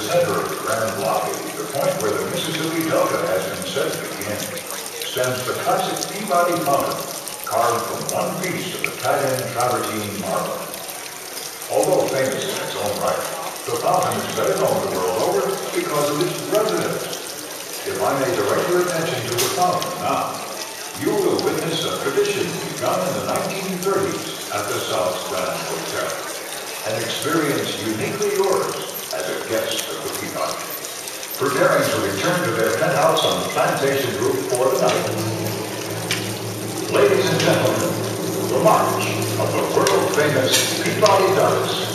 center of the Grand Lobby, the point where the Mississippi Delta has been said to begin, stands the classic Peabody Fountain, carved from one piece of the tight-end travertine marble. Although famous in its own right, the fountain is better known the world over because of its residents. If I may direct your attention to the fountain now, you will witness a tradition begun in the 1930s at the South Grand Hotel, an experience uniquely yours as a guest of the Peabody. Preparing to return to their penthouse on the plantation roof for the night. Ladies and gentlemen, the march of the world-famous Peabody Ducks.